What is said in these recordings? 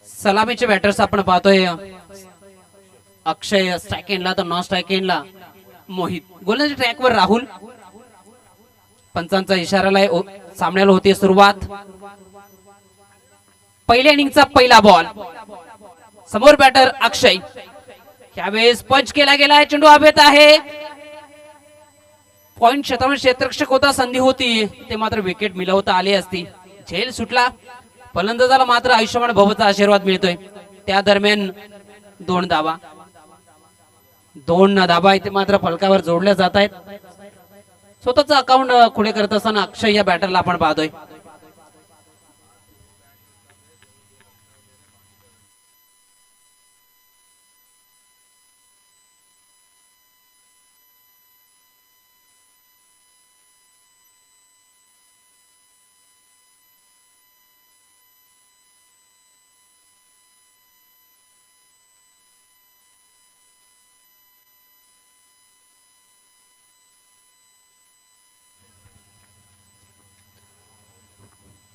सलामीचे batters आपण पाहतोय. अक्षय strike एंडला तर नॉन स्ट्राइक एंडला मोहित. गोलंदाजी ट्रॅकवर राहुल. पंचांचा इशाराला सामन्याला होती सुरुवात. पहिल्या इनिंगचा पहिला बॉल. समोर बॅटर अक्षय. यावेळेस पंच केला गेला. चेंडू हवेत आहे. पॉइंट क्षेत्ररक्षक होता. संधी होती ते मात्र विकेट मिळवता आली असती. झेल सुटला. फलंदाजाला मात्र आयुष्यमान भवचा आशीर्वाद मिळतोय. त्या दरम्यान दोन धाबा इथे मात्र फलकावर जोडल्या जात आहेत. स्वतःचा अकाउंट खुले करत असताना अक्षय या बॅटरला आपण पाहतोय.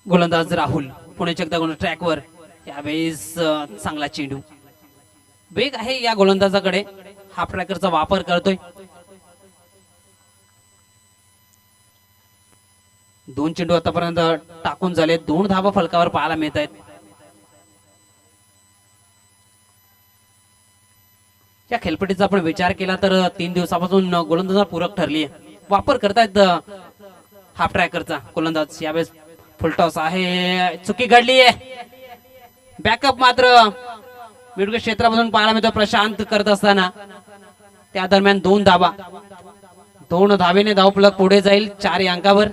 गोलंदाज राहुल पुणे एकदा ट्रॅकवर. यावेळेस चांगला चेंडू. वेग आहे या गोलंदाजाकडे. हाफ ट्रॅकरचा वापर करतोय. दोन चेंडू आतापर्यंत टाकून झाले. दोन धाबा फलकावर पाहायला मिळत आहेत. या खेळपट्टीचा आपण विचार केला तर 3 दिवसापासून गोलंदाज पूरक ठरली आहे. वापर करतायत हाफ ट्रॅकरचा गोलंदाज. यावेळेस फुलटॉस आहे. चुकी घडली आहे. बॅकअप मात्र मिडविकेट क्षेत्रापासून पाहायला मिळतो प्रशांत करत असताना. त्या दरम्यान दोन धावेने धावफलक पुढे जाईल 4 अंकावर.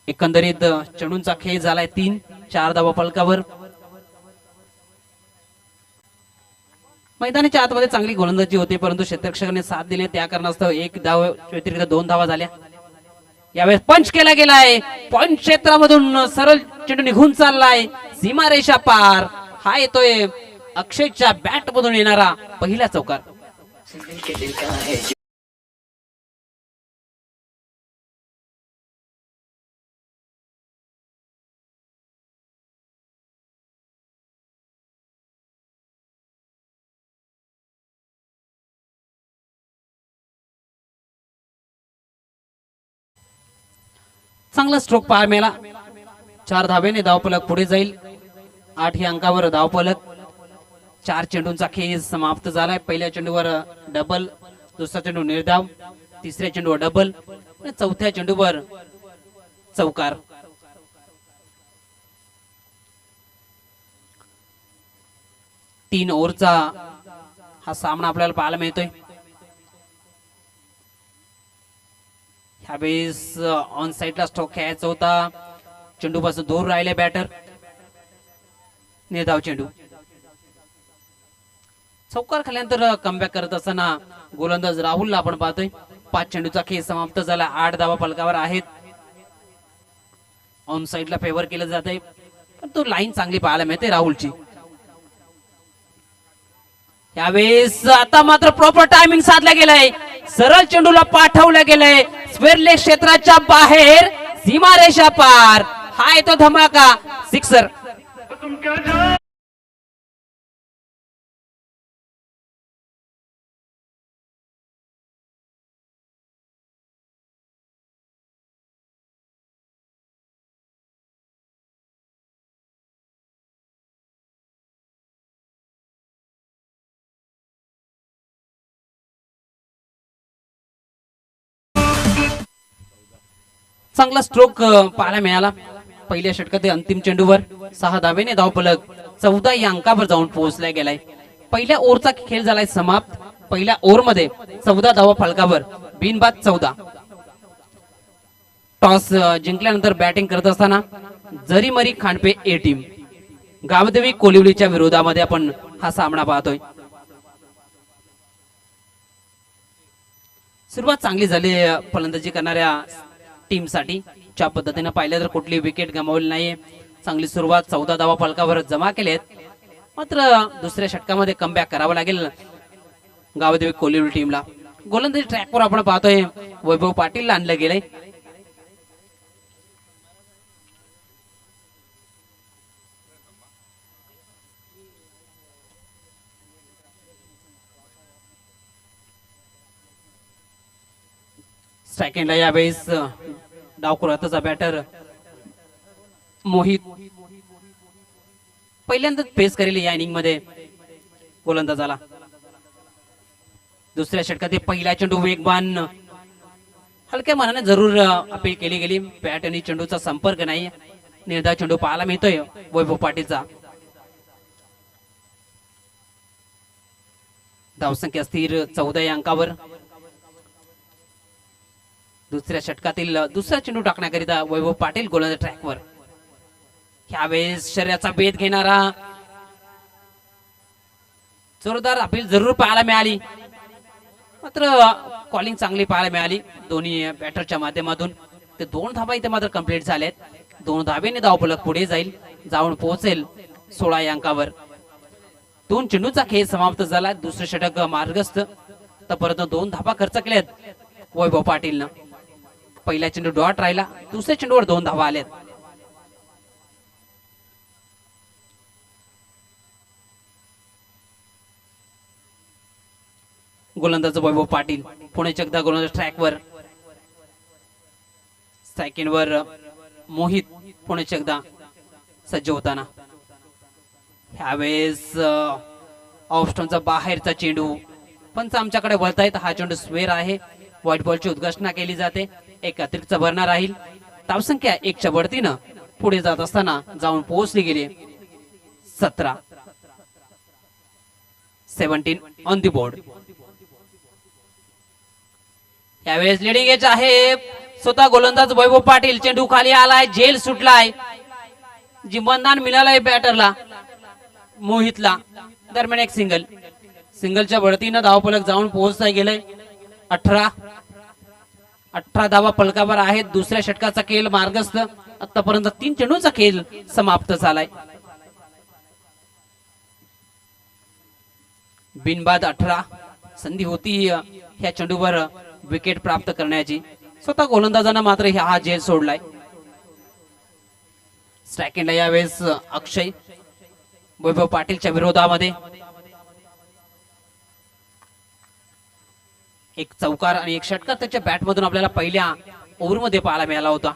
एकंदरीत चेंडूंचा खेळ झालाय 3-4 धावा फलकावर. मैदानाच्या आतमध्ये चांगली गोलंदाजी होती परंतु क्षेत्ररक्षकाने साथ दिले. त्या कारणास्तव 1 धाव व्यतिरिक्त 2 धावा झाल्या. यावेळेस पंच केला गेलाय. पॉइंट क्षेत्रामधून सरळ चेंडू निघून चाललाय. सीमारेषा पार. हा येतोय अक्षयच्या बॅट मधून येणारा पहिला चौकार. चांगला स्ट्रोक पाहायला मिळाला. 4 धावेने धावफलक पुढे जाईल. 8 अंकावर धावफलक. 4 चेंडूंचा खेळ समाप्त झालाय. पहिल्या चेंडूवर डबल. दुसरा चेंडू निर्धाव. तिसऱ्या चेंडूवर डबल. चौथ्या चेंडूवर चौकार. तीन ओव्हरचा हा सामना आपल्याला पाहायला मिळतोय. ह्यावेळेस ऑन साइडला स्ट्रोक खेळायचा होता. चेंडू पासून दूर राहिले बॅटर. निर्धाव चेंडू. चौकार खाल्यानंतर कमबॅक करत असताना गोलंदाज राहुलला आपण पाहतोय. 5 चेंडूचा खेळ समाप्त झाला. 8 धावा फलकावर आहेत. ऑन साइडला फेवर केलं जात आहे परंतु लाईन चांगली पाहायला मिळते राहुलची. यावेळेस आता मात्र प्रॉपर टायमिंग साधला गेलाय. सरळ चेंडूला पाठवलं गेलंय स्क्वेअर लेग क्षेत्राच्या बाहेर. सीमारेषा पार. हा येतो धमाका. सिक्सर. चांगला स्ट्रोक पाहायला मिळाला. पहिल्या षटकात अंतिम चेंडूवर 6 धावेने धावफलक 14 या अंकावर जाऊन पोहोचला गेलाय. पहिल्या ओव्हरचा खेळ झालाय समाप्त. पहिल्या ओव्हर मध्ये 14 धावा फलकावर. बिनबाद 14. टॉस जिंकल्यानंतर बॅटिंग करत असताना जरीमरी खांडपे ए टीम गावदेवी कोलिवलीच्या विरोधामध्ये आपण हा सामना पाहतोय. सुरुवात चांगली झाली फलंदाजी करणाऱ्या टीम साठी. ज्या पद्धतीने पाहिलं तर कुठली विकेट गमावली नाहीये. चांगली सुरुवात. 14 धावा फलकावर जमा केलेत. मात्र दुसऱ्या षटकामध्ये कमबॅक करावं लागेल गावदेवी कोलिवली टीमला. गोलंदाजी ट्रॅकवर आपण पाहतोय वैभव पाटीलला आणलं गेलंय. सेकंडला यावेळेस डावखुरातचा बॅटर मोहित पहिल्यांदाच फेस करेल या इनिंग मध्ये गोलंदाजाला. दुसऱ्या षटकात पहिला चेंडू वेगवान हलक्या मनाने जरूर अपील केली गेली. बॅट आणि चेंडूचा संपर्क नाही. निर्धाव चेंडू पाहायला मिळतोय वैभव पाटीलचा. धावसंख्या स्थिर 14 या अंकावर. दुसऱ्या षटकातील दुसरा चेंडू टाकण्याकरिता वैभव पाटील गोलंदाज ट्रॅकवर. ह्यावेळेस शर्यतीचा भेद घेणारा जोरदार अपील जरूर पाहायला मिळाली. मात्र कॉलिंग चांगली पाहायला मिळाली दोन्ही बॅटरच्या माध्यमातून. ते 2 धावा इथे मात्र कंप्लीट झालेत. 2 धावेने धावफलक पुढे जाईल, जाऊन पोहोचेल 16 या अंकावर. 2 चेंडूचा खेळ समाप्त झाला. दुसरे षटक मार्गस्थ तर परत 2 धावा खर्च केल्यात वैभव पाटीलनं. पहिला चेंडू डॉट राहिला, दुसऱ्या चेंडूवर 2 धावा आल्यात. गोलंदाज वैभव पाटील पुणे एकदा गोलंदाज ट्रॅकवर. सेकंडवर मोहित पुणे एकदा सज्ज होताना. ह्यावेळेस ऑफ स्टोनचा बाहेरचा चेंडू पंच आमच्याकडे वळतायत. हा चेंडू स्क्वेअर आहे. व्हाईट बॉलची उद्घोषणा केली जाते. एक अतिरिक्त भरणा राहील. धावसंख्या 1च्या बढतीनं पुढे जात असताना जाऊन पोहोचली गेली 17 ऑन दी बोर्ड. यावेळेस लिडिंग एज आहे स्वतः गोलंदाज वैभव पाटील. चेंडू खाली आलाय, झेल सुटलाय. जिम्मनदान मिळालाय बॅटरला मोहितला. दरम्यान एक सिंगलच्या बढतीनं धावफलक जाऊन पोहोचता गेलंय 18 धावा पलकावर आहेत. दुसऱ्या षटकाचा खेळ मार्गस्थ. आतापर्यंत 3 चेंडूचा खेळ समाप्त झालाय. बिनबाद 18 संधी होती ह्या चेंडूवर विकेट प्राप्त करण्याची. स्वतः गोलंदाजांना मात्र हा झेल सोडलाय. सेकंडला यावेळेस अक्षय वैभव पाटीलच्या विरोधामध्ये. एक चौकार आणि एक षटकार त्याच्या बॅट मधून आपल्याला पहिल्या ओव्हरमध्ये पाहायला मिळाला होता.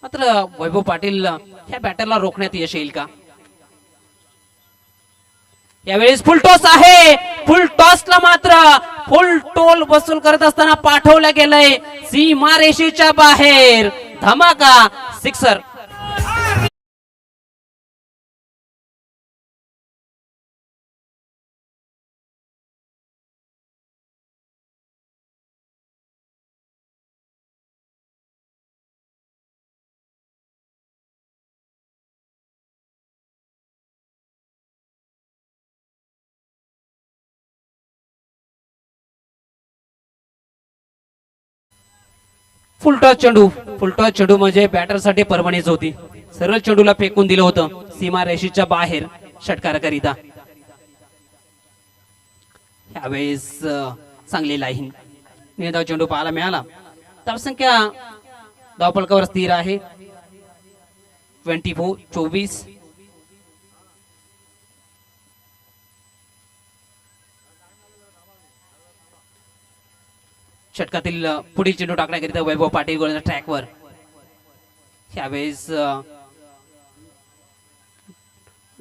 मात्र वैभव पाटील ह्या बॅटरला रोखण्यात यश येईल का? यावेळेस फुल टॉस आहे. फुल टॉसला मात्र फुल टोल वसूल करत असताना पाठवलं गेलंय सीमारेषेच्या बाहेर. धमाका सिक्सर. फुलटॉस चेंडू म्हणजे बॅटरसाठी पर्वणीच होती. सरळ चेंडूला फेकून दिलं होतं सीमारेषेच्या बाहेर षटकाराकरिता. यावेळेस चांगली लाईन निर्धाव चेंडू पाहायला मिळाला. धावसंख्या धावफलकावर स्थिर आहे 24. षटकातील पुढील चेंडू टाकण्याकरिता वैभव पाटील गोलंदाज ट्रॅकवर. यावेळेस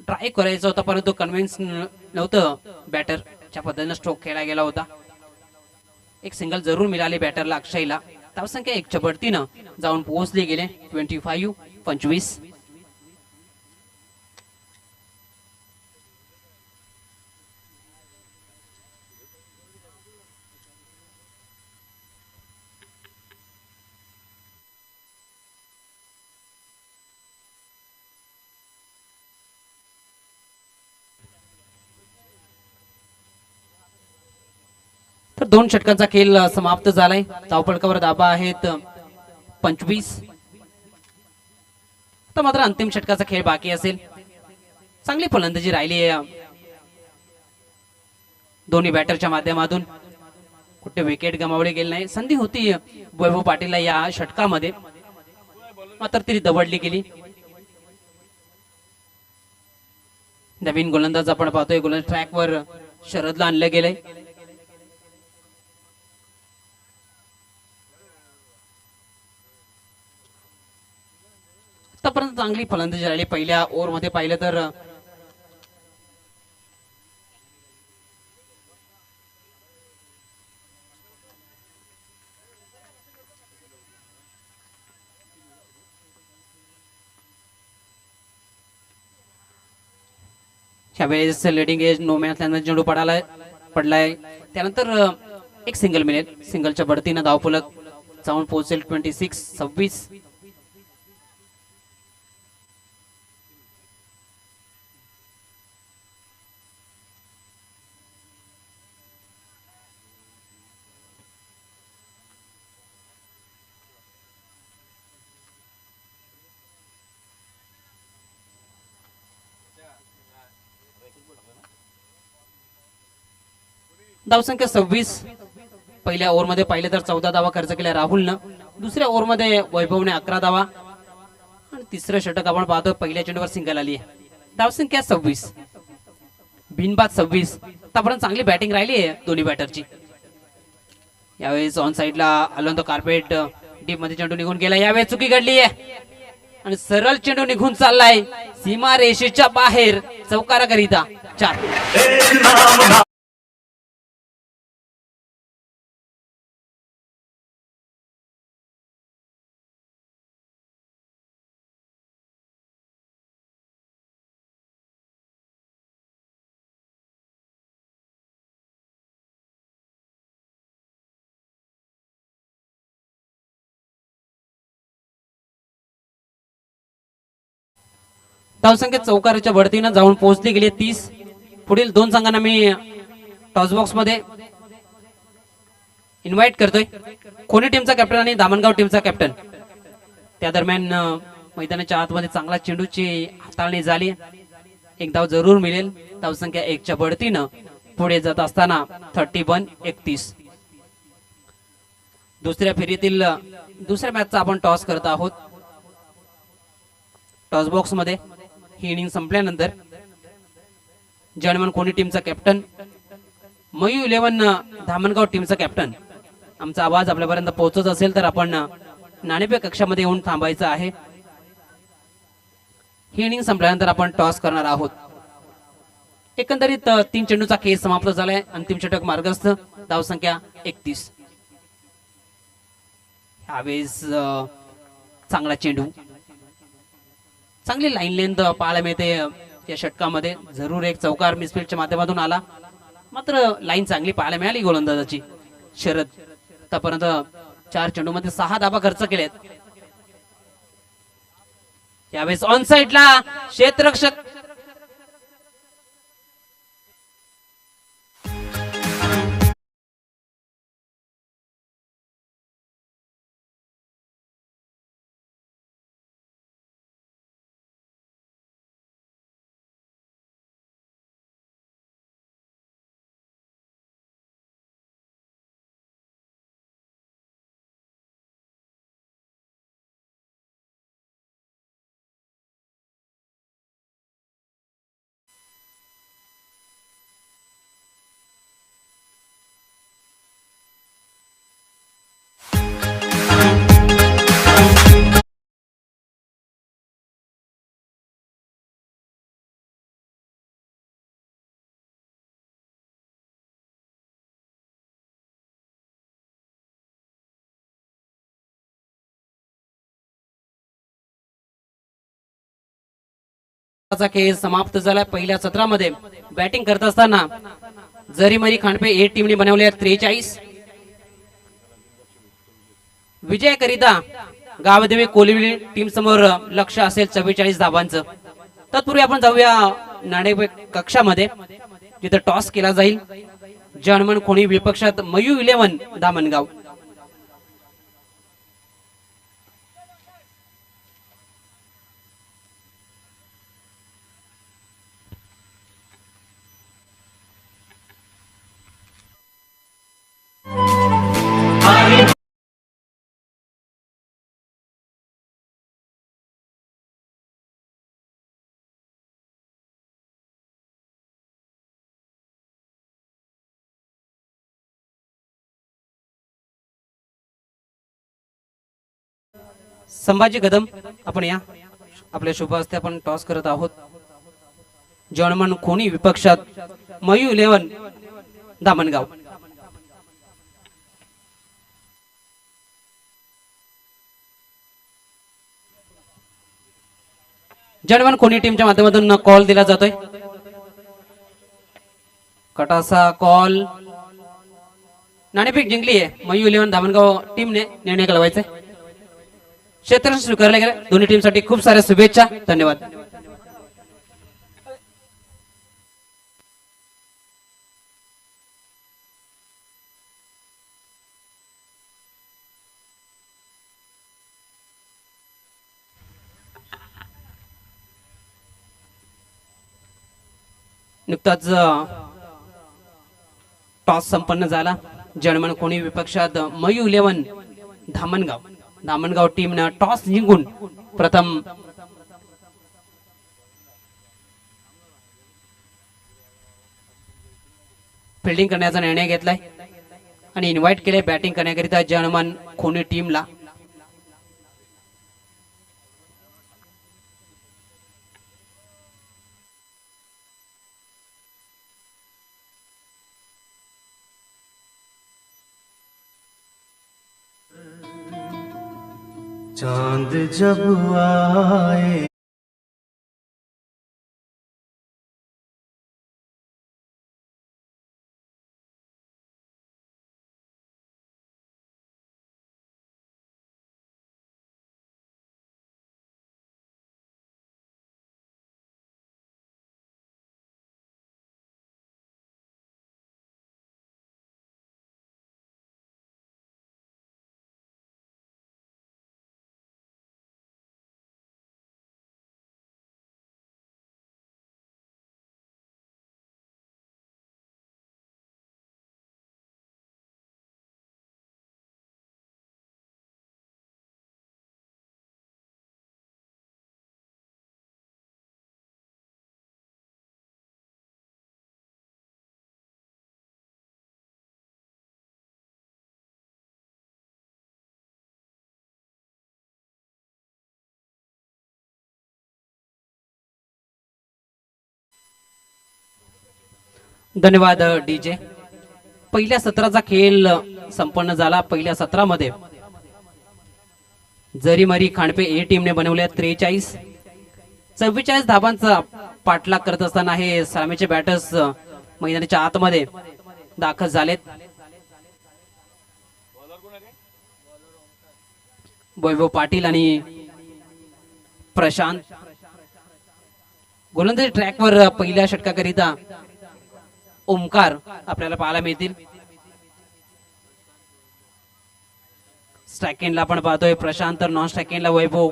ट्राय करायचा होता परंतु कन्व्हिन्स नव्हतं बॅटरच्या पद्धतीने स्ट्रोक खेळला गेला होता. एक सिंगल जरूर मिळाली बॅटरला अक्षयला. धावसंख्या 1च्या बढतीनं जाऊन पोहोचली गेले 25. तर 2 षटकांचा खेळ समाप्त झालाय. धावफलकावर धाबा आहेत 25. तर मात्र अंतिम षटकाचा खेळ बाकी असेल. चांगली फलंदाजी राहिली आहे दोन्ही बॅटरच्या माध्यमातून. कुठे विकेट गमावली गेली नाही. संधी होती वैभव पाटीलला या षटकामध्ये मात्र ती दवडली गेली. नवीन गोलंदाज आपण पाहतोय गोलंदाज ट्रॅकवर शरदला आणलं गेलंय. आतापर्यंत चांगली फलंदाजी राहिली. पहिल्या ओव्हरमध्ये पाहिलं तर ह्यावेळेस लिडिंग एज नो मॅच चेंडू पडलाय. त्यानंतर एक सिंगल मिळेल. सिंगलच्या बढतीनं धावफलक जाऊन पोहोचेल 26-26. धावसंख्या 26. पहिल्या ओव्हरमध्ये पाहिले तर 14 धावा खर्च केल्या राहुलनं. दुसऱ्या ओव्हरमध्ये वैभवने 11 धावा आणि तिसरं षटक आपण पाहतो पहिल्या चेंडूवर सिंगल आली आहे. धावसंख्या 26, बिनबाद 26. आतापर्यंत चांगली बॅटिंग राहिली आहे दोन्ही बॅटरची. यावेळेस ऑन साइडला अलोन कार्पेट डीप मध्ये चेंडू निघून गेला. यावेळेस चुकी घडली आहे आणि सरळ चेंडू निघून चाललाय सीमा रेषेच्या बाहेर चौकाराकरिता 4. धावसंख्या चौकाराच्या बढतीनं जाऊन पोहोचली गेली 30. पुढील दोन संघांना मी टॉस बॉक्स मध्ये इन्व्हाइट करतोय. कोणी टीमचा कॅप्टन आणि दामणगाव टीमचा कॅप्टन. त्या दरम्यान मैदानाच्या आतमध्ये चांगला चेंडूची हाताळणी झाली. एक धाव जरूर मिळेल. धावसंख्या 1च्या बढतीनं पुढे जात असताना 31-31. दुसऱ्या फेरीतील दुसऱ्या मॅचचा आपण टॉस करत आहोत. टॉस बॉक्स मध्ये ही इनिंग संपल्यानंतर जर्मन कोणी टीमचा कॅप्टन, मयू 11 धामणगाव टीमचा कॅप्टन. आमचा आवाज आपल्यापर्यंत पोहोचत असेल तर आपण नाणेफेक कक्षामध्ये येऊन थांबायचं आहे. ही इनिंग संपल्यानंतर आपण टॉस करणार आहोत. एकंदरीत 3 चेंडूचा खेळ समाप्त झालाय. अंतिम षटक मार्गस्थ. धावसंख्या 31. ह्यावेळेस चांगला चेंडू, चांगली लाईन लेंथ पाहायला मिळते या षटकामध्ये. जरूर एक चौकार मिसफील्डच्या माध्यमातून आला, मात्र लाईन चांगली पाहायला मिळाली गोलंदाजाची. शरद आतापर्यंत 4 चेंडूमध्ये 6 धावा खर्च केलेत. यावेळेस ऑन साइडला क्षेत्ररक्षक खेळ समाप्त झाला. पहिल्या सत्रामध्ये बॅटिंग करत असताना जरीमरी खांडपे ए टीमने बनवले 43. विजयाकरिता गावदेवी कोलिवली टीम समोर लक्ष असेल 44 धावांचं. तत्पूर्वी आपण जाऊया नाणेफेक कक्षामध्ये, जिथे टॉस केला जाईल. जर्मन कोणी विपक्षात मयू 11 दामणगाव. संभाजी कदम आपण या. आपल्या शुभ हस्ते आपण टॉस करत आहोत. जर्मन कोणी विपक्षात मयू 11 धामणगाव. जर्मन कोणी टीमच्या माध्यमातून कॉल दिला जातोय. कटासा कॉल नाणेफेक जिंकली आहे मयू 11 धामणगाव टीमने. निर्णय कळवायचा क्षेत्र स्वीकारले गेले. दोन्ही टीमसाठी खूप साऱ्या शुभेच्छा. धन्यवाद. नुकताच टॉस संपन्न झाला. जर्मन कोणी विपक्षात मयू 11 धामणगाव टीमनं टॉस जिंकून प्रथम फिल्डिंग करण्याचा निर्णय घेतलाय आणि इन्व्हाइट केले बॅटिंग करण्याकरिता जर्मन कोणी टीमला. चांद जब आए धन्यवाद डीजे. पहिल्या सत्राचा खेळ संपन्न झाला. पहिल्या सत्रामध्ये जरीमरी खांडपे ए टीमने बनवल्या 43. 44 धाबांचा पाठलाग करत असताना हे सामेचे बॅटर्स मैदानाच्या आतमध्ये दाखल झालेत. वैभव पाटील आणि प्रशांत गोलंदाजी ट्रॅकवर पहिल्या षटकाकरिता ओमकार आपल्याला पाहायला मिळतील. स्ट्राइक एंडला आपण पाहतोय प्रशांत, तर नॉन स्ट्राइक एंडला वैभव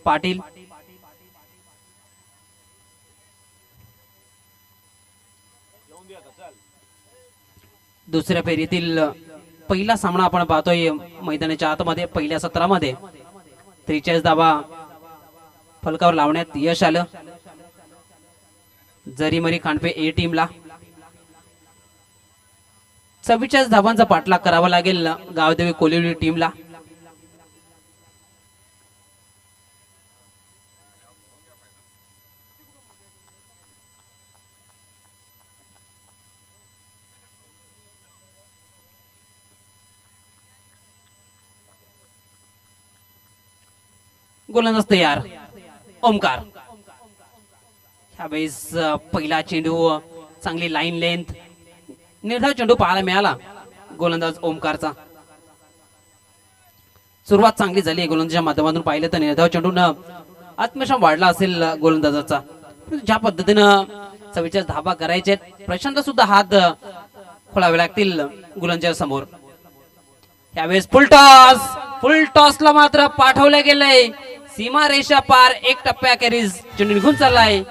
पाटील. दुसऱ्या फेरीतील पहिला सामना आपण पाहतोय मैदानाच्या आतमध्ये. पहिल्या सत्रामध्ये 43 धाबा फलकावर लावण्यात यश आलं जरीमरी खांडपे ए टीमला. 44 धाबांचा पाठलाग करावा लागेल गावदेवी कोलिवली टीमला. गोलंदाज तयार ओमकार. ह्यावेळेस पहिला चेंडू चांगली लाईन लेंथ निर्धाव चेंडू पाहायला मिळाला गोलंदाज ओमकारचा. सुरुवात चांगली झाली गोलंदाजाच्या माध्यमातून पाहिलं तर निर्धाव चेंडून आत्मविश्वास वाढला असेल गोलंदाजाचा. ज्या पद्धतीनं 44 धाबा करायचे प्रशांत सुद्धा हात खोलावे लागतील गोलंदाजा समोर. यावेळेस फुल टॉसला मात्र पाठवलं गेलंय सीमा रेषा पार. एक टप्प्याखेरीज चेंडू निघून चाललाय.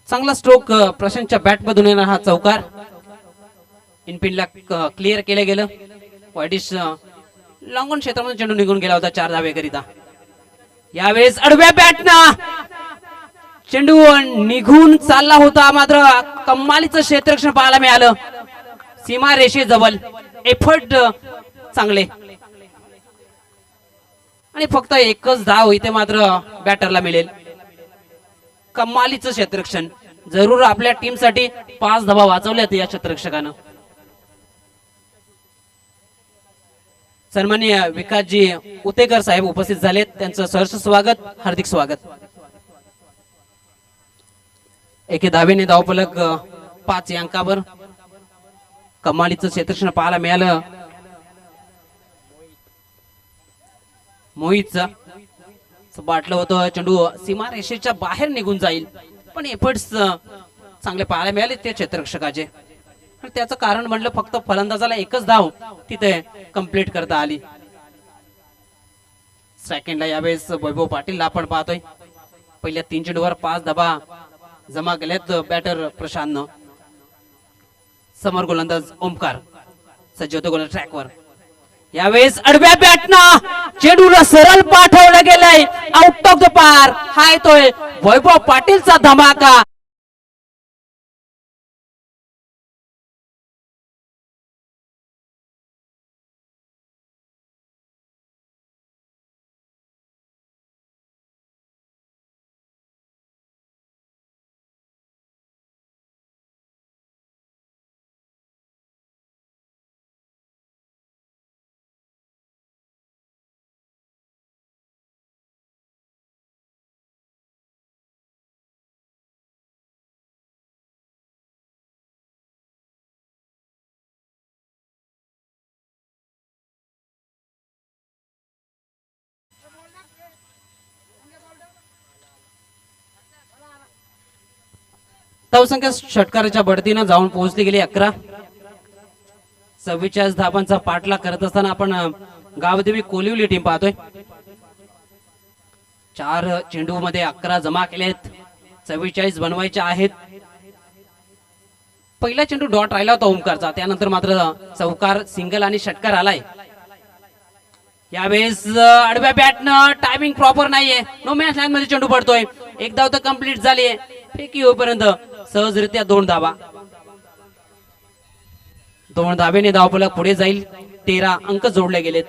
चांगला स्ट्रोक प्रशांतच्या बॅट मधून येणार हा चौकार. इनपिनला क्लिअर केलं गेलं. वाईटिश लॉंगॉन क्षेत्रामध्ये चेंडू निघून गेला होता 4 धावेकरिता. यावेळेस आडव्या बॅटना चेंडू निघून चालला होता, मात्र कमालीचं क्षेत्ररक्षण पाहायला मिळालं. सीमा रेषेजवळ एफर्ट चांगले आणि फक्त एकच धाव इथे मात्र बॅटरला मिळेल. कमालीचं क्षेत्ररक्षण. जरूर आपल्या टीम साठी 5 धावा वाचवल्यात या क्षेत्ररक्षकानं. सन्माननीय विकासजी उतेकर साहेब उपस्थित झालेत, त्यांचं सहर्ष स्वागत, हार्दिक स्वागत. एके धावेने धावफलक 5 या अंकावर. कमालीचं क्षेत्ररक्षण पाहायला मिळालं मोहितचं. वाटलं होतं चेंडू सीमारेषेच्या बाहेर निघून जाईल, पण एफर्ट्स चांगले पाहायला मिळाले ते क्षेत्ररक्षकाचे. आणि त्याचं कारण म्हणलं फक्त फलंदाजाला एकच धाव तिथे कंप्लीट करता आली. सेकंडला यावेळेस वैभव पाटीलला आपण पाहतोय. पहिल्या 3 चेंडूवर 5 धावा जमा केल्यात बॅटर प्रशांतनं. समोर गोलंदाज ओमकार सज्ज होतो गोल ट्रॅकवर. यावेळेस आडव्या बॅटना चेंडूला सरळ पाठवलं गेलंय आउट ऑफ द पार. हा येतोय वैभव पाटीलचा धमाका. धावसंख्या षटकाराच्या बढतीनं जाऊन पोहोचली गेली 11. 44 धावांचा पाठलाग करत असताना आपण गावदेवी कोलिवली टीम पाहतोय. 4 चेंडू मध्ये 11 जमा केलेत, 44 बनवायचे आहेत. पहिला चेंडू डॉट राहिला होता ओमकारचा, त्यानंतर मात्र चौकार, सिंगल आणि षटकार आलाय. यावेळेस आडव्या बॅटनं टायमिंग प्रॉपर नाहीये, नो मॅच लाईन मध्ये चेंडू पडतोय. एक धाव तर कंप्लीट झालीये, फेकी होईपर्यंत सहजरित्या 2 धावा. 2 धावेने धावफलक पुढे जाईल. 13 अंक जोडले गेलेत.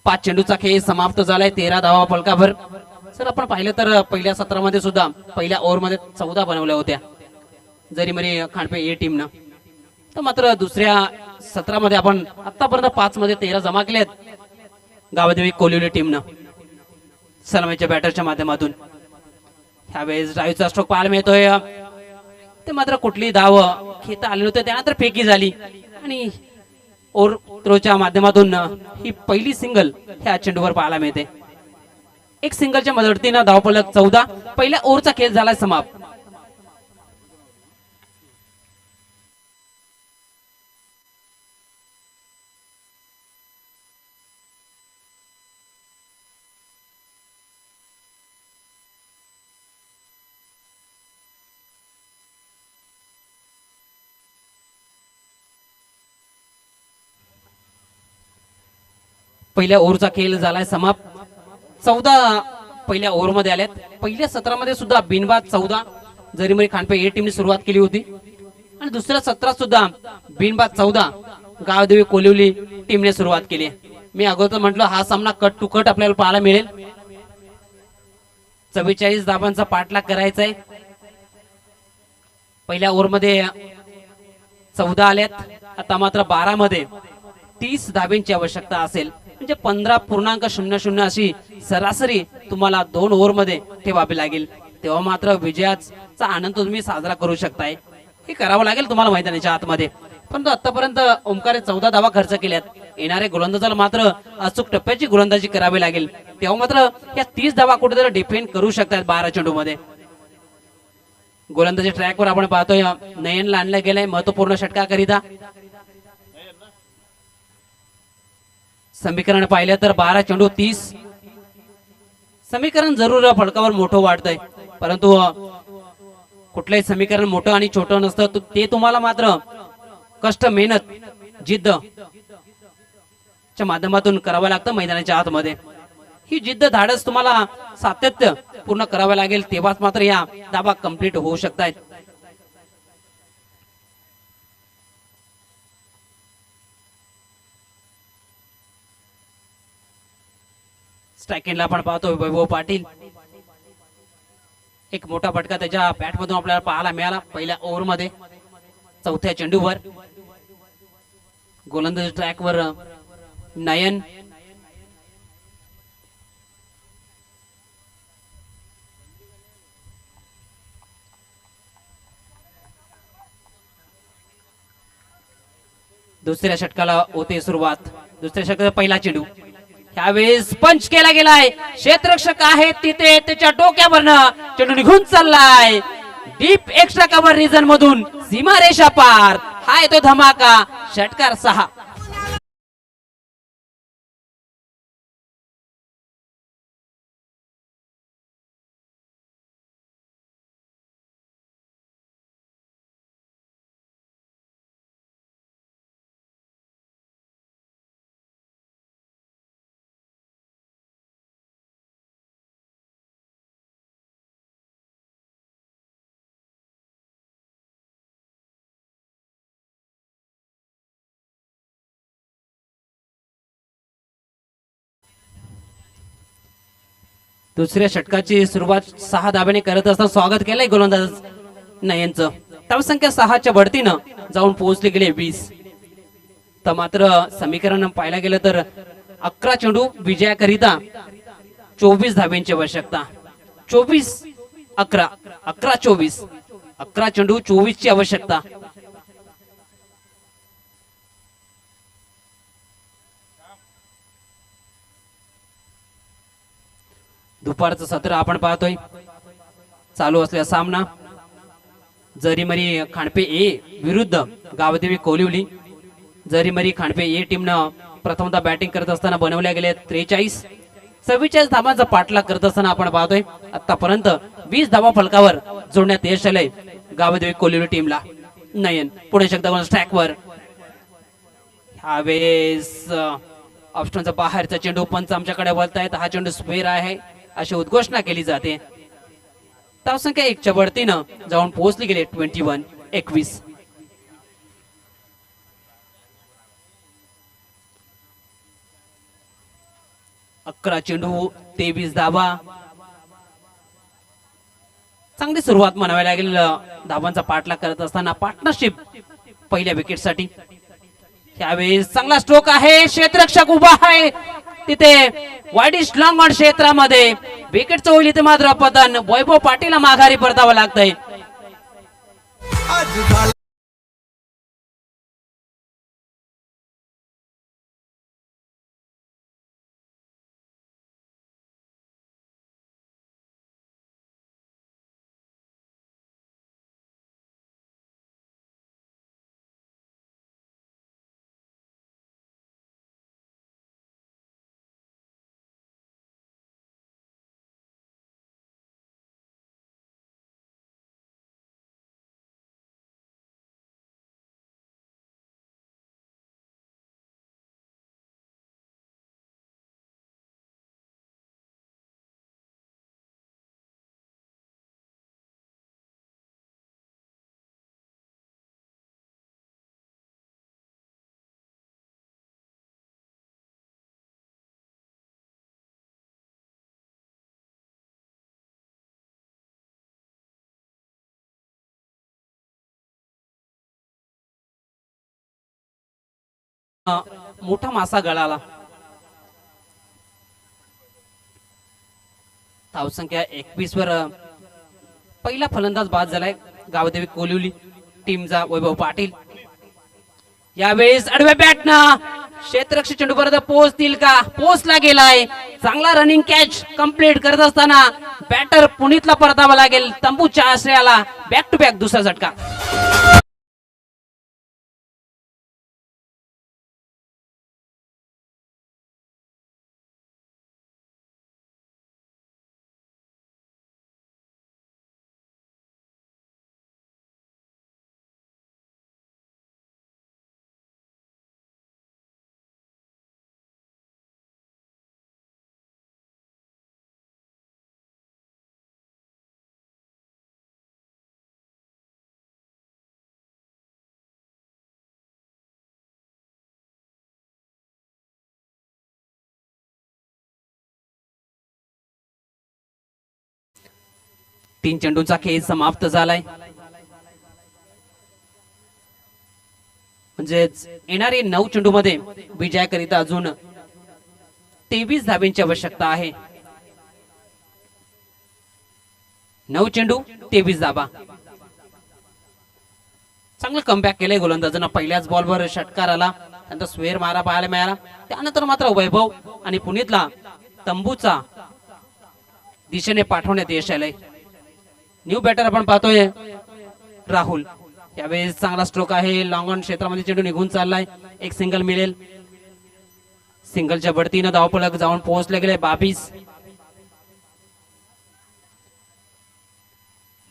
5 चेंडूचा खेळ समाप्त झालाय. 13 धावा फलकावर. सर आपण पाहिलं तर पहिल्या सत्रामध्ये सुद्धा पहिल्या ओव्हरमध्ये 14 बनवल्या होत्या जरीमरी खांडपे ए टीमनं. तर मात्र दुसऱ्या सत्रामध्ये आपण आतापर्यंत 5 मध्ये 13 जमा केलेत गावदेवी कोलिवली टीमनं सलामीच्या बॅटरच्या माध्यमातून. ह्यावेळेस ड्राईव्हचा स्ट्रोक पाहायला मिळतोय. ते मात्र कुठली धाव खेळता आले नव्हते, त्यानंतर फेकी झाली आणि ओव्हर थ्रोच्या माध्यमातून ही पहिली सिंगल ह्या चेंडूवर पाहायला मिळते. एक सिंगलच्या मदतीनं धावफलक 14. पहिल्या ओव्हरचा खेळ झाला समाप्त. पहिल्या ओव्हरचा खेळ झालाय समाप्त. 14 पहिल्या ओव्हर मध्ये आल्यात. पहिल्या सत्रामध्ये सुद्धा बिनबाद 14 जरीमरी खांडपे ए टीमने सुरुवात केली होती आणि दुसऱ्या सत्रात सुद्धा बिनबाद 14 गावदेवी कोलिवली टीमने सुरुवात केली. मी अगोदर म्हटलं हा सामना कट टू कट आपल्याला पाहायला मिळेल. 44 धावांचा पाठलाग करायचा आहे. पहिल्या ओव्हर मध्ये 14 आल्यात. आता मात्र 12 मध्ये 30 धाब्यांची आवश्यकता असेल, म्हणजे 15.00 अशी सरासरी तुम्हाला 2 ओव्हर मध्ये ठेवावी लागेल. तेव्हा मात्र विजयाचा आनंद तुम्ही साजरा करू शकताय. हे करावं लागेल तुम्हाला मैदानाच्या आतमध्ये. परंतु आतापर्यंत ओमकारे 14 धावा खर्च केल्यात. येणारे गोलंदाजाला मात्र अचूक टप्प्याची गोलंदाजी करावी लागेल. तेव्हा मात्र या 30 धावा कुठेतरी डिफेंड करू शकतात 12 चेंडू मध्ये. गोलंदाजी ट्रॅकवर आपण पाहतोय नयनला आणलं गेलंय महत्वपूर्ण षटकाकरिता. समीकरण पाहिलं तर 12 चेंडू 30. समीकरण जरूर फलकावर मोठं वाटतंय, परंतु कुठलंही समीकरण मोठं आणि छोटं नसतं, ते तुम्हाला मात्र कष्ट, मेहनत, जिद्द च्या माध्यमातून करावं लागतं मैदानाच्या आतमध्ये. ही जिद्द, धाडस तुम्हाला सातत्य पूर्ण करावं लागेल, तेव्हाच मात्र या धावा कंप्लीट होऊ शकतायत. स्ट्रायकिंगला आपण पाहतो वैभव पाटील. एक मोठा फटका त्याच्या बॅट मधून आपल्याला पाहायला मिळाला पहिल्या ओव्हर मध्ये. चौथ्या चेंडूवर गोलंदाज ट्रॅकवर नयन. दुसऱ्या षटकाला होते सुरुवात. दुसऱ्या षटकाचा पहिला चेंडू यावेळेस पंच केला गेलाय. क्षेत्ररक्षक आहे तिथे, त्याच्या डोक्यावरनं चेंडू निघून चाललाय डीप एक्स्ट्रा कव्हर रिजन मधून सीमारेषा पार. हा येतो धमाका. षटकार 6. दुसऱ्या षटकाची सुरुवात 6 धाब्याने करत असताना स्वागत केलंय गोलंदाज नयनचं. धावसंख्या 6च्या बढतीनं जाऊन पोहोचले गेले 20. तर मात्र समीकरण पाहायला गेलं तर 11 चेंडू विजयाकरिता 24 धाब्यांची आवश्यकता. 24-11, 11-24, 11 चेंडू 24 ची आवश्यकता. दुपारचं सत्र आपण पाहतोय. चालू असलेला सामना जरीमरी खांडपे ए विरुद्ध गावदेवी कोलिवली. जरीमरी खांडपे ए टीमनं प्रथमतः बॅटिंग करत असताना बनवल्या गेल्या 43 धावांचा पाठलाग करत असताना आपण पाहतोय आतापर्यंत 20 धावा फलकावर जोडण्यात यश आलंय गावदेवी कोलिवली टीमला. नयन पुढे शकता स्ट्रॅकवर. ह्यावेळेस ऑप्शनचा बाहेरचा चेंडू पंच आमच्याकडे वळतायत. हा चेंडू स्क्वेअर आहे अशी उद्घोषणा केली जाते. धावसंख्या 1च्या बढतीनं जाऊन पोहोचली गेले 21-21. अकरा चेंडू 23 धावा. चांगली सुरुवात म्हणावी लागेल धावांचा पाठलाग करत असताना. पार्टनरशिप पहिल्या विकेटसाठी. यावेळेस चांगला स्ट्रोक आहे. क्षेत्ररक्षक उभा आहे तिथे वाईडिश लॉंग ऑन क्षेत्रामध्ये. विकेटचं होईल इथे मात्र पतन. वैभव पाटीलला माघारी परतावं लागतंय. मोठा मासा गळाला. धावसंख्या 21 वर पहिला फलंदाज बाद झालाय गावदेवी कोलिवली टीमचा वैभव पाटील. यावेळेस आडव्या बॅटनं क्षेत्ररक्षक चेंडू पर्यंत पोहोचतील का? पोहोचला गेलाय. चांगला रनिंग कॅच कंप्लीट करत असताना बॅटर पुनीतला परतावा लागेल तंबूच्या आश्रयाला. बॅक टू बॅक दुसरा झटका. तीन चेंडूंचा खेळ समाप्त झालाय. म्हणजेच येणारे 9 चेंडू मध्ये विजयाकरिता अजून 23 धाब्यांची आवश्यकता आहे. 9 चेंडू 23 धाबा. चांगलं कमबॅक केलंय गोलंदाजांना. पहिल्याच बॉलवर षटकार आला, त्यानंतर स्वेर मारा पाहायला मिळाला. त्यानंतर मात्र वैभव आणि पुनीतला तंबूचा दिशेने पाठवण्यात यश आलंय. न्यू बॅटर आपण पाहतोय राहुल. यावेळेस चांगला स्ट्रोक आहे. लॉंग ऑन क्षेत्रामध्ये चेंडू निघून चाललाय. एक सिंगल मिळेल. सिंगलच्या बढतीनं धावफलक जाऊन पोहोचले गेले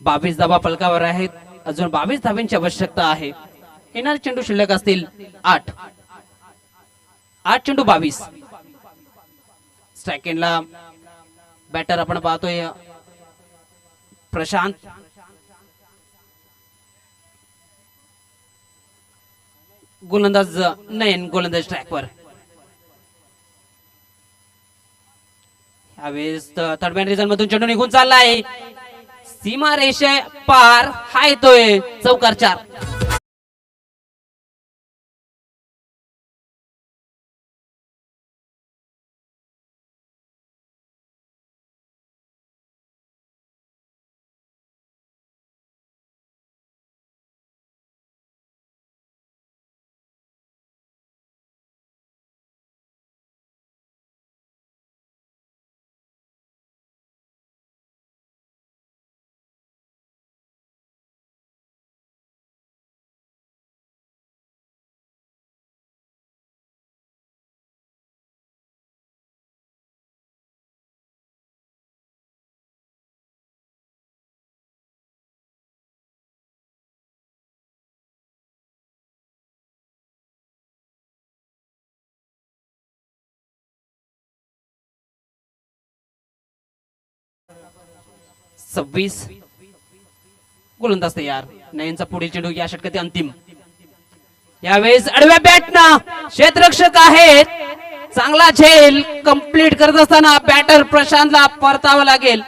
22 धाबा फलकावर आहेत. अजून 22 धाब्यांची आवश्यकता आहे. येणारे चेंडू शिल्लक असतील 8 चेंडू 22. स्ट्राइक एंडला बॅटर आपण पाहतोय प्रशांत. गोलंदाज नयन गोलंदाज ट्रॅकवर. यावेळेस थर्ड मॅन रिझन मधून चेंडू निघून चाललाय. सीमा रेषे पार हा येतोय चौकार 4. सव्वीस. गोलंदाज तयार. नयनचा पुढील चेंडू या षटकातील अंतिम. यावेळेस आडव्या बॅटना क्षेत्ररक्षक आहेत. चांगला झेल कंप्लीट करत असताना बॅटर प्रशांतला परतावं लागेल.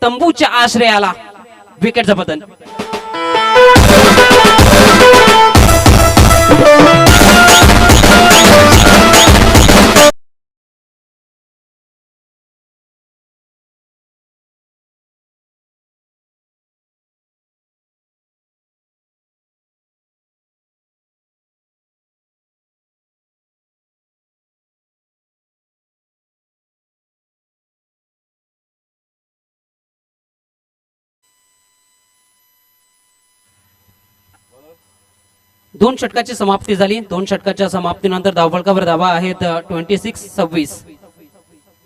तंबूच्या आश्रयाला विकेटचं पतन. दोन षटकाची समाप्ती झाली. 2 षटकाच्या समाप्तीनंतर धावफलकावर धावा आहेत 26-26.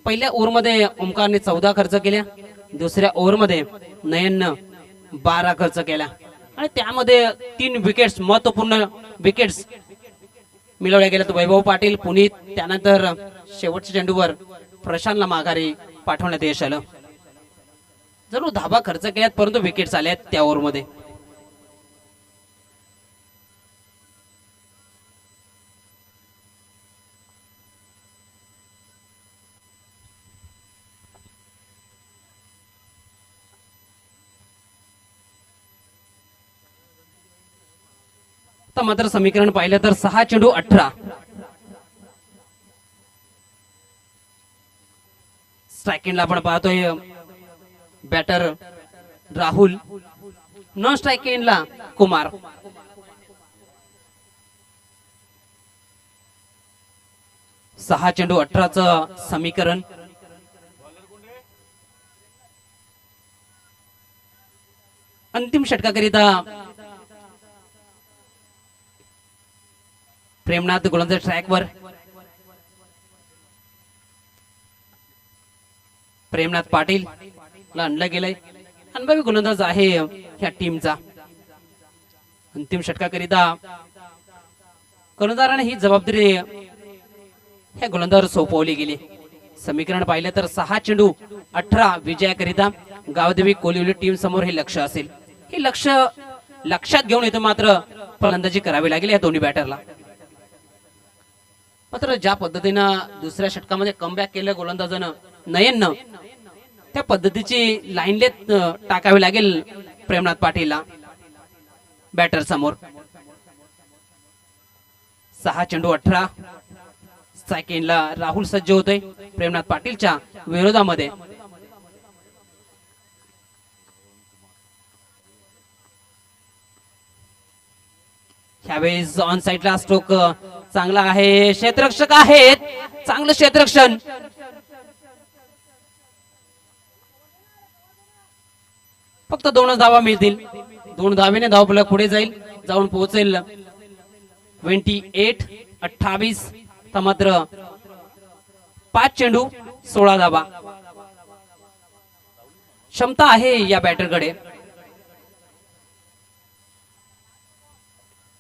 पहिल्या ओव्हरमध्ये ओमकारने 14 खर्च केल्या. दुसऱ्या ओव्हरमध्ये नयननं 12 खर्च केल्या आणि त्यामध्ये 3 विकेट्स महत्वपूर्ण विकेट्स मिळवल्या गेल्यात. वैभव पाटील, पुनीत, त्यानंतर शेवटच्या चेंडूवर प्रशांतला माघारी पाठवण्यात यश आलं. जरूर धाबा खर्च केल्यात परंतु विकेट्स आल्यात त्या ओव्हरमध्ये. मात्र समीकरण पाहिलं तर 6 चेंडू 18. स्ट्राइक एंडला आपण पाहतोय बॅटर राहुल. नॉन स्ट्राइक एंडला कुमार. सहा चेंडू 18चं समीकरण. अंतिम षटकाकरिता प्रेमनाथ गोलंदाज ट्रॅकवर. प्रेमनाथ पाटील ला आणलं गेलंय. अनुभवी गोलंदाज आहे ह्या टीमचा. अंतिम षटकाकरिता कर्णधाराने ही जबाबदारी ह्या गोलंदाजावर सोपवली गेली. समीकरण पाहिलं तर 6 चेंडू 18 विजयाकरिता गावदेवी कोलिवली टीम समोर हे लक्ष असेल. हे लक्ष लक्षात घेऊन येतो मात्र फलंदाजी करावी लागेल या दोन्ही बॅटरला. मात्र ज्या पद्धतीनं दुसऱ्या षटकामध्ये कमबॅक केलं गोलंदाजानं नयननं, त्या पद्धतीची लाईनलेत टाकावी लागेल प्रेमनाथ पाटीलला बॅटर समोर. 6 चेंडू 18. सेकंडला राहुल सज्ज होतोय प्रेमनाथ पाटीलच्या विरोधामध्ये. ह्यावेळेस ऑन साइडला स्ट्रोक चांगला आहे. क्षेत्ररक्षक आहेत, चांगलं क्षेत्ररक्षण. फक्त 2 धावा मिळतील. 2 धावेने धावफलक पुढे जाईल, जाऊन पोहोचेल 28-28. तर मात्र 5 चेंडू 16 धावा. क्षमता आहे या बॅटरकडे.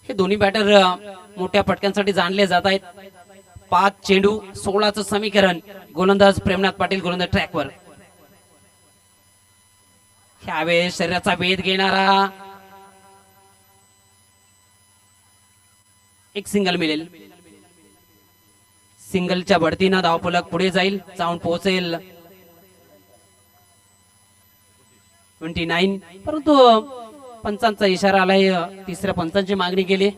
हे दोन्ही बॅटर मोठ्या फटक्यांसाठी जाणले जात आहेत. 5 चेंडू 16चं समीकरण. गोलंदाज प्रेमनाथ पाटील गोलंदाज ट्रॅकवर. ह्यावेळेस शरीराचा वेध घेणारा एक सिंगल मिळेल. सिंगलच्या बढतीनं धावफलक पुढे जाईल, जाऊन पोहोचेल 29. परंतु पंचांचा इशारा आलाय, तिसऱ्या पंचांची मागणी केली.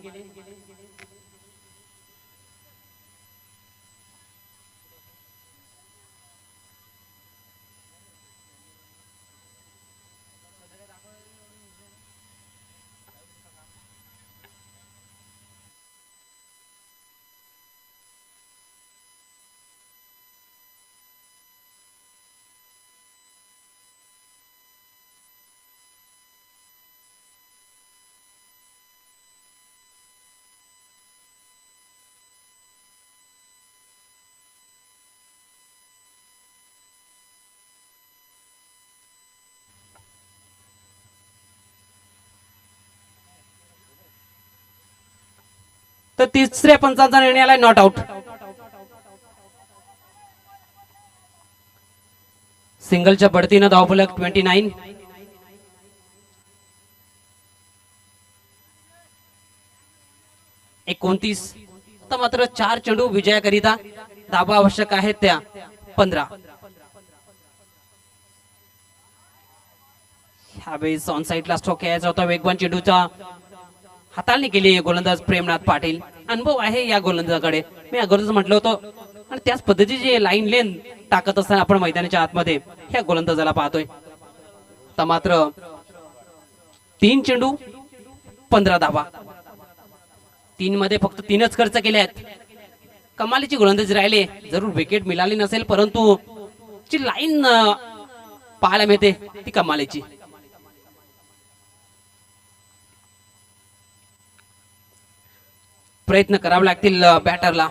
तर तिसऱ्या पंचांचा निर्णय आलाय नॉट आउट. सिंगलच्या बढतीनं धावफलक 29. आता मात्र 4 चेंडू विजयाकरिता. धावा आवश्यक आहेत त्या 15. ह्यावेळेस ऑन साइडला स्ट्रोक यायचा होता. वेगवान चेंडूचा हाताळणी केली गोलंदाज प्रेमनाथ पाटील. अनुभव आहे या गोलंदाजाकडे, मी अगोदरच म्हटलं होतं. आणि त्याच पद्धतीची लाईन लेन टाकत असताना आपण मैदानाच्या आतमध्ये ह्या गोलंदाजाला पाहतोय. तर मात्र 3 चेंडू 15 धावा. 3 मध्ये फक्त 3च खर्च केले आहेत. कमालीची गोलंदाजी राहिले. जरूर विकेट मिळाली नसेल, परंतु जी लाईन पाहायला मिळते ती कमालीची. प्रयत्न करावे लागतील बॅटरला.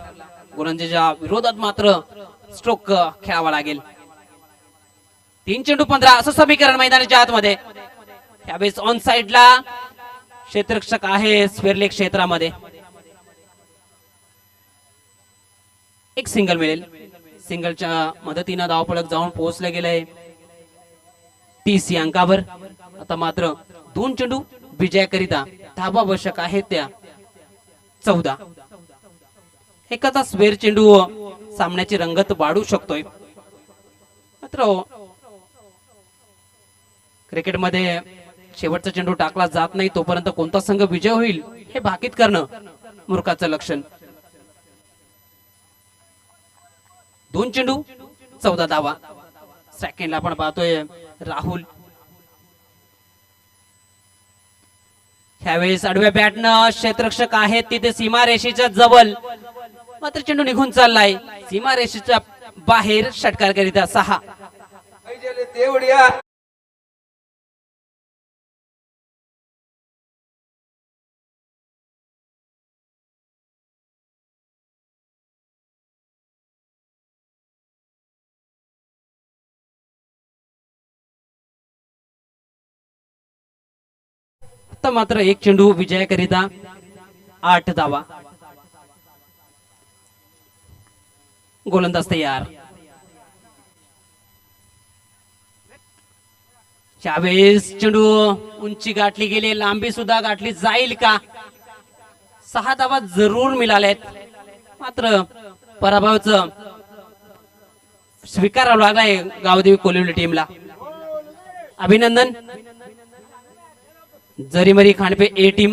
गोलंदाजाच्या विरोधात मात्र स्ट्रोक खेळावा लागेल. 3 चेंडू 15 असं समीकरण मैदानाच्या आतमध्ये. यावेळेस ऑन साइडला क्षेत्ररक्षक आहे स्क्वेअर क्षेत्रामध्ये. एक सिंगल मिळेल. सिंगलच्या मदतीनं धावफलक जाऊन पोहोचले गेले 30 या अंकावर. आता मात्र 2 चेंडू विजयाकरिता. धावा आवश्यक आहेत त्या 14. एखादा स्क्वेअर चेंडू सामन्याची रंगत वाढू शकतोय. मात्र क्रिकेटमध्ये शेवटचा चेंडू टाकला जात नाही तोपर्यंत कोणता संघ विजय होईल हे भाकीत करणं मूर्खाचं लक्षण. 2 चेंडू 14 धावा. सेकंडला आपण पाहतोय राहुल. ह्यावेळेस आडव्या बॅटनं क्षेत्ररक्षक आहेत तिथे सीमारेषेच्या जवळ. मात्र चेंडू निघून चाललाय सीमारेषेच्या बाहेर. षटकार करिता 6. आता मात्र 1 चेंडू विजयाकरिता 8 धावा. गोलंदाज तयार. यावेळेस चेंडू उंची गाठली गेली, लांबी सुद्धा गाठली जाईल का? 6 धावा जरूर मिळाल्यात. मात्र पराभवाचं स्वीकारावा लागलाय गावदेवी कोलिवली टीमला. अभिनंदन. जरीमरी खांडपे ए टीम